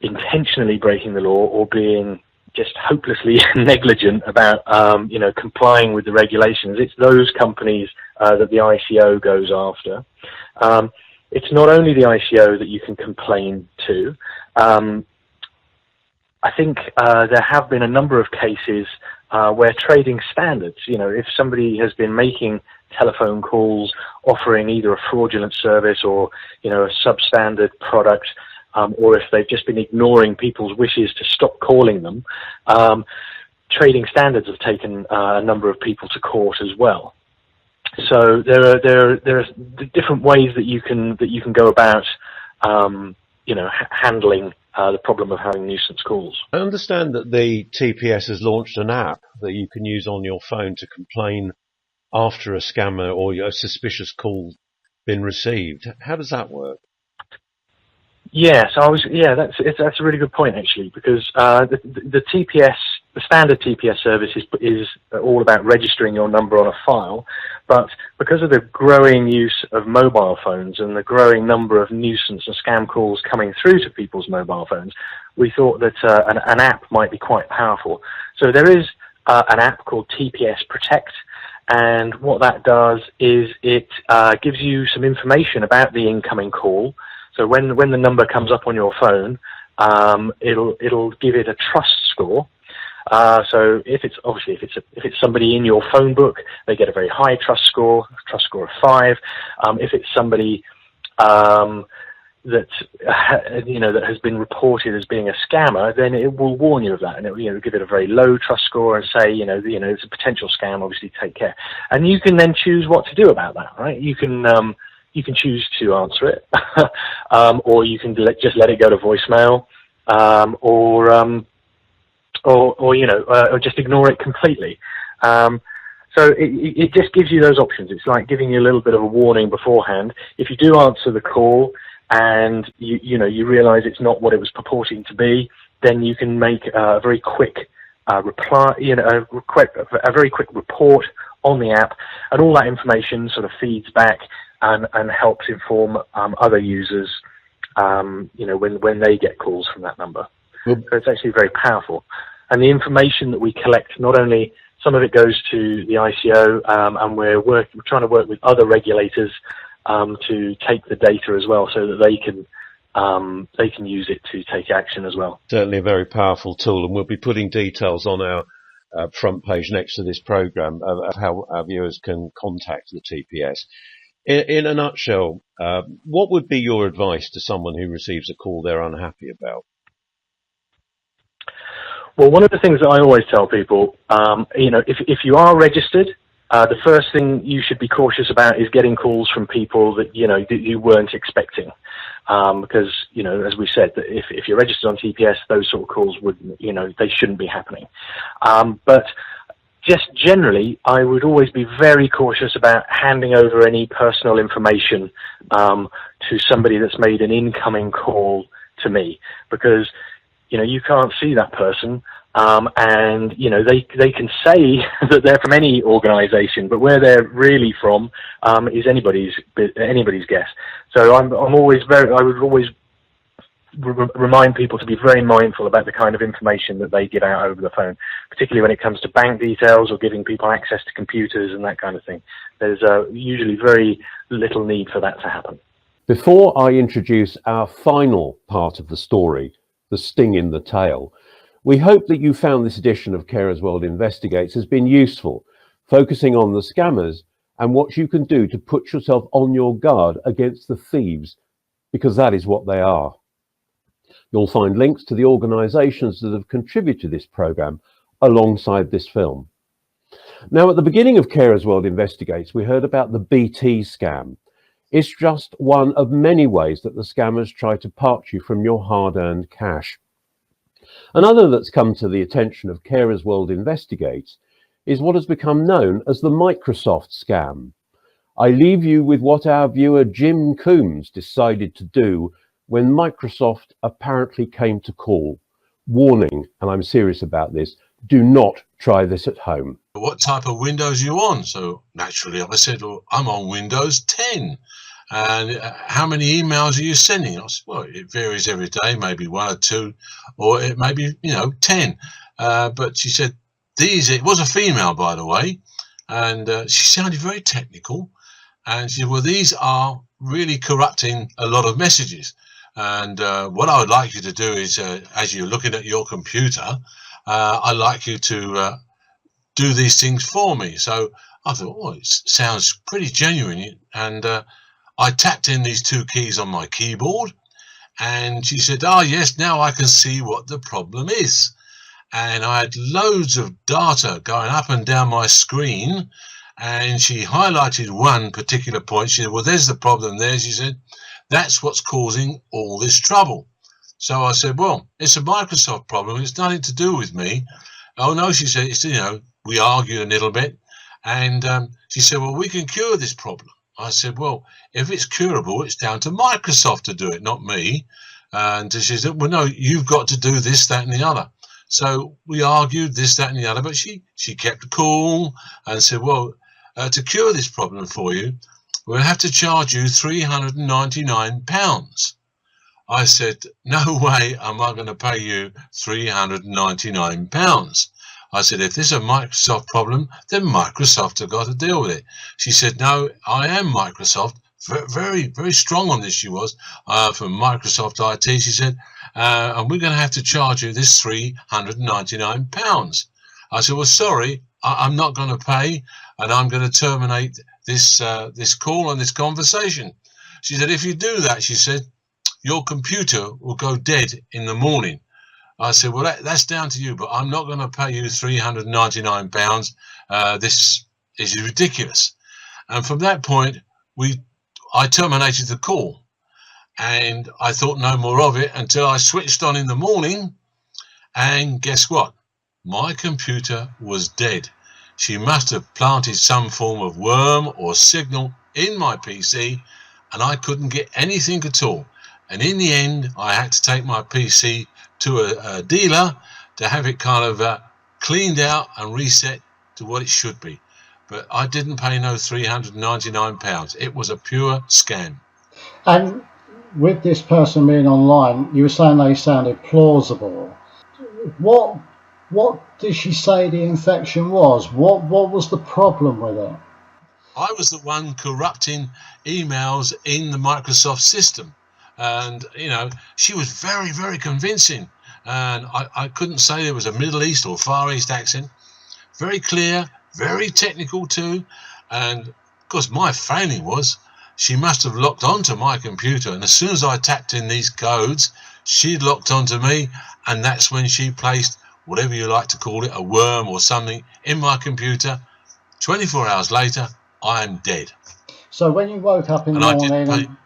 intentionally breaking the law or being just hopelessly negligent about, complying with the regulations, it's those companies that the ICO goes after. It's not only the ICO that you can complain to. I think there have been a number of cases where trading standards, if somebody has been making telephone calls offering either a fraudulent service or, a substandard product, or if they've just been ignoring people's wishes to stop calling them, trading standards have taken a number of people to court as well. So there are different ways that you can go about handling the problem of having nuisance calls. I understand that the TPS has launched an app that you can use on your phone to complain after a scammer or a suspicious call been received. How does that work? Yes, that's a really good point actually, because the TPS the standard TPS service is all about registering your number on a file, but because of the growing use of mobile phones and the growing number of nuisance and scam calls coming through to people's mobile phones, we thought that an app might be quite powerful. So there is an app called TPS Protect, and what that does is it gives you some information about the incoming call. So when the number comes up on your phone, it'll give it a trust score. So if it's somebody in your phone book, they get a very high trust score of 5. If it's somebody that has been reported as being a scammer, then it will warn you of that, and it will give it a very low trust score and say it's a potential scam. Obviously, take care. And you can then choose what to do about that, right? You can choose to answer it, or you can just let it go to voicemail, or just ignore it completely. So it just gives you those options. It's like giving you a little bit of a warning beforehand. If you do answer the call and you realise it's not what it was purporting to be, then you can make a very quick reply, a very quick report on the app, and all that information sort of feeds back and helps inform other users, when they get calls from that number. So it's actually very powerful. And the information that we collect, not only some of it goes to the ICO, and we're trying to work with other regulators to take the data as well, so that they can use it to take action as well. Certainly a very powerful tool, and we'll be putting details on our front page next to this program of how our viewers can contact the TPS. In a nutshell, what would be your advice to someone who receives a call they're unhappy about? Well, one of the things that I always tell people, if you are registered, the first thing you should be cautious about is getting calls from people that you weren't expecting, because as we said, that if you're registered on TPS, those sort of calls they shouldn't be happening. But just generally, I would always be very cautious about handing over any personal information to somebody that's made an incoming call to me, because you can't see that person, and they can say that they're from any organisation, but where they're really from is anybody's guess. So I would always remind people to be very mindful about the kind of information that they give out over the phone, particularly when it comes to bank details or giving people access to computers and that kind of thing. There's usually very little need for that to happen. Before I introduce our final part of the story, the sting in the tail, we hope that you found this edition of Carers World Investigates has been useful, focusing on the scammers and what you can do to put yourself on your guard against the thieves, because that is what they are. You'll find links to the organisations that have contributed to this programme alongside this film. Now, at the beginning of Carers World Investigates, we heard about the BT scam. It's just one of many ways that the scammers try to part you from your hard-earned cash. Another that's come to the attention of Carers World Investigates is what has become known as the Microsoft scam. I leave you with what our viewer Jim Coombs decided to do when Microsoft apparently came to call. Warning, and I'm serious about this, do not try this at home. What type of Windows are you on? So naturally I said, well, I'm on Windows 10. And how many emails are you sending? I said, well, it varies every day, maybe 1 or 2, or it may be, 10. But she said, it was a female, by the way, and she sounded very technical. And she said, well, these are really corrupting a lot of messages. And what I would like you to do is, as you're looking at your computer, I'd like you to do these things for me. So I thought, oh, it sounds pretty genuine. And I tapped in these 2 keys on my keyboard, and she said, oh, yes, now I can see what the problem is. And I had loads of data going up and down my screen, and she highlighted one particular point. She said, well, there's the problem there. She said, that's what's causing all this trouble. So I said, well, it's a Microsoft problem. It's nothing to do with me. Oh, no, she said, it's, we argued a little bit. And she said, well, we can cure this problem. I said, well, if it's curable, it's down to Microsoft to do it, not me. And she said, well, no, you've got to do this, that, and the other. So we argued this, that, and the other, but she kept cool and said, well, to cure this problem for you, we'll have to charge you £399. I said, no way am I going to pay you £399. I said, if this is a Microsoft problem, then Microsoft have got to deal with it. She said, no, I am Microsoft. Very, very strong on this, she was, from Microsoft IT. She said, and we're going to have to charge you this £399. I said, well, sorry, I'm not going to pay, and I'm going to terminate this call and this conversation. She said, if you do that, she said, your computer will go dead in the morning. I said, well, that's down to you, but I'm not going to pay you £399. This is ridiculous. And from that point, I terminated the call, and I thought no more of it until I switched on in the morning, and guess what? My computer was dead. She must have planted some form of worm or signal in my PC, and I couldn't get anything at all. And in the end, I had to take my PC to a dealer to have it kind of cleaned out and reset to what it should be. But I didn't pay no £399. It was a pure scam. And with this person being online, you were saying they sounded plausible. What did she say the infection was? What was the problem with it? I was the one corrupting emails in the Microsoft system. And, you know, she was very, very convincing. And I couldn't say there was a Middle East or Far East accent. Very clear, very technical too. And, of course, my failing was she must have locked onto my computer. And as soon as I tapped in these codes, she'd locked onto me. And that's when she placed, whatever you like to call it, a worm or something in my computer. 24 hours later, I am dead. So when you woke up in the morning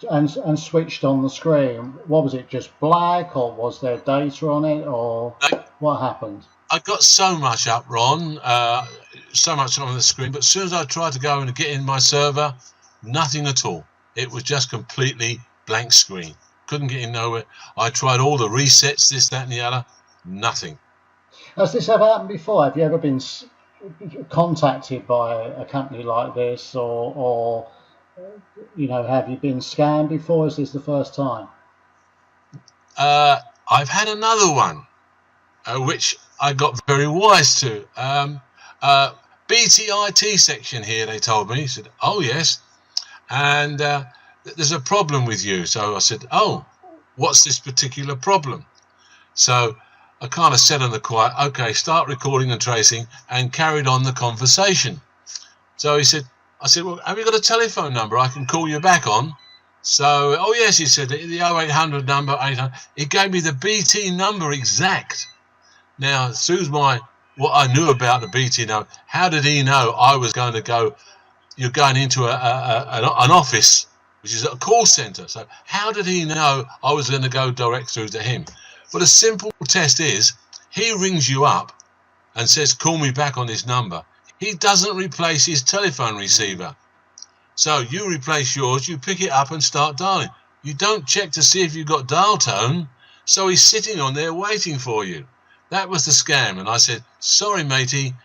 and switched on the screen, what was it, just black, or was there data on it, or what happened? I got so much up, Ron, so much on the screen, but as soon as I tried to go and get in my server, nothing at all. It was just completely blank screen. Couldn't get in nowhere. I tried all the resets, this, that, and the other, nothing. Has this ever happened before? Have you ever been contacted by a company like this, or you know, have you been scammed before? Is this the first time? I've had another one, which I got very wise to. BT IT section here, they told me. He said, oh, yes, and there's a problem with you. So I said, oh, what's this particular problem? So I kind of said on the quiet, okay, start recording and tracing, and carried on the conversation. So I said, well, have you got a telephone number I can call you back on? So, oh yes, he said, the 0800 number, 800. He gave me the BT number exact. Now, through what I knew about the BT number, how did he know I was going to go, you're going into an office, which is a call center. So how did he know I was going to go direct through to him? Well, the simple test is, he rings you up and says, call me back on this number. He doesn't replace his telephone receiver. So you replace yours, you pick it up and start dialing. You don't check to see if you've got dial tone, so he's sitting on there waiting for you. That was the scam. And I said, sorry, matey,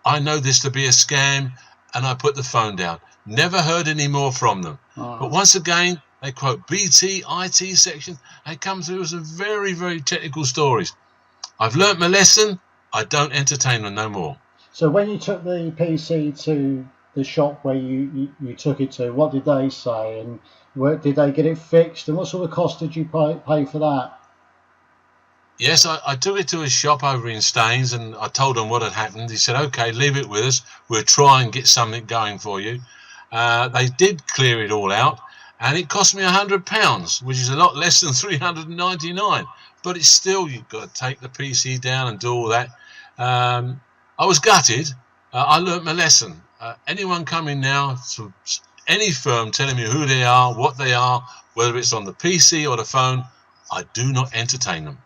I know this to be a scam, and I put the phone down. Never heard any more from them. Oh. But once again, they quote BT, IT section. They come through with some very, very technical stories. I've learnt my lesson. I don't entertain them no more. So when you took the PC to the shop where you took it to, what did they say? And did they get it fixed? And what sort of cost did you pay for that? Yes, I took it to a shop over in Staines, and I told them what had happened. He said, okay, leave it with us. We'll try and get something going for you. They did clear it all out, and it cost me £100, which is a lot less than $399. But it's still, you've got to take the PC down and do all that. I was gutted. I learnt my lesson. Anyone coming now to any firm telling me who they are, what they are, whether it's on the PC or the phone, I do not entertain them.